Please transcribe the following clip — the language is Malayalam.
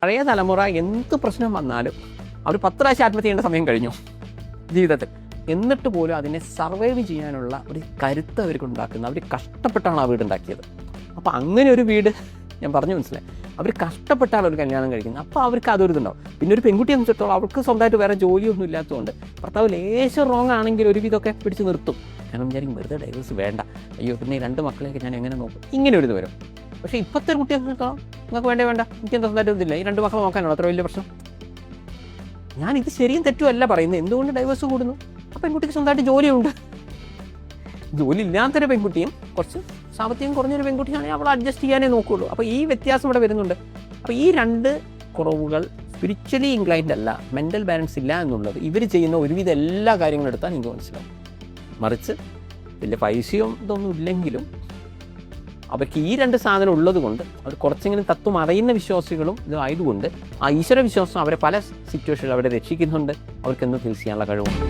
പഴയ തലമുറ എന്ത് പ്രശ്നം വന്നാലും അവർ 10 പ്രാവശ്യം ആത്മഹത്യ ചെയ്യേണ്ട സമയം കഴിഞ്ഞു ജീവിതത്തിൽ. എന്നിട്ട് പോലും അതിനെ സർവൈവ് ചെയ്യാനുള്ള ഒരു കരുത്ത് അവർക്ക് ഉണ്ടാക്കുന്നത്. അവർ കഷ്ടപ്പെട്ടാണ് ആ വീടുണ്ടാക്കിയത്. അപ്പോൾ അങ്ങനെ ഒരു വീട് ഞാൻ പറഞ്ഞു മനസ്സിലായി. അവർ കഷ്ടപ്പെട്ടാണ് ഒരു കല്യാണം കഴിക്കുന്നത്. അപ്പോൾ അവർക്ക് അതൊരു ഇതുണ്ടാവും. പിന്നെ ഒരു പെൺകുട്ടിയെ സംബന്ധിച്ചിടത്തോളം അവർക്ക് സ്വന്തമായിട്ട് വേറെ ജോലിയൊന്നും ഇല്ലാത്തതുകൊണ്ട് ഭർത്താവ് ലേശം റോങ് ആണെങ്കിൽ ഒരു വിധമൊക്കെ പിടിച്ച് നിർത്തും. കാരണം വിചാരിക്കും വെറുതെ ഡൈവേഴ്സ് വേണ്ട, അയ്യോ പിന്നെ 2 മക്കളെയൊക്കെ ഞാൻ എങ്ങനെ നോക്കും, ഇങ്ങനെ ഒരു ഇത് വരും. പക്ഷേ ഇപ്പോഴത്തെ ഒരു കുട്ടിയെ സംബന്ധിച്ചിടത്തോളം നിങ്ങൾക്ക് വേണ്ട എനിക്ക് എന്താ സ്വന്തമായിട്ട് ഇതില്ല, ഈ 2 മക്കളെ നോക്കാനാണോ അത്ര വലിയ പ്രശ്നം? ഞാനിത് ശരിയും തെറ്റും അല്ല പറയുന്നത്. എന്തുകൊണ്ട് ഡൈവേഴ്സ് കൂടുന്നു? ആ പെൺകുട്ടിക്ക് സ്വന്തമായിട്ട് ജോലിയുണ്ട്. ജോലി ഇല്ലാത്തൊരു പെൺകുട്ടിയും കുറച്ച് സാമ്പത്തികം കുറഞ്ഞൊരു പെൺകുട്ടിയാണെങ്കിൽ അവൾ അഡ്ജസ്റ്റ് ചെയ്യാനേ നോക്കുകയുള്ളൂ. അപ്പോൾ ഈ വ്യത്യാസം ഇവിടെ വരുന്നുണ്ട്. അപ്പോൾ ഈ 2 കുറവുകൾ സ്പിരിച്വലി ഇൻക്ലൈൻഡ് അല്ല, മെൻ്റൽ ബാലൻസ് ഇല്ല എന്നുള്ളത് ഇവർ ചെയ്യുന്ന ഒരുവിധ എല്ലാ കാര്യങ്ങളും എടുത്താൽ നിങ്ങൾക്ക് മനസ്സിലാവും. മറിച്ച് വലിയ പൈസയും ഇതൊന്നും ഇല്ലെങ്കിലും അവർക്ക് ഈ 2 സാധനം ഉള്ളത് കൊണ്ട് അവർ കുറച്ചെങ്കിലും തത്വം അറിയുന്ന വിശ്വാസികളും ഇതായതുകൊണ്ട് ആ ഈശ്വര വിശ്വാസം അവരെ പല സിറ്റുവേഷനിൽ അവരെ രക്ഷിക്കുന്നുണ്ട്. അവർക്ക് എന്ത് ഫേസ് ചെയ്യാനുള്ള കഴിവുണ്ട്.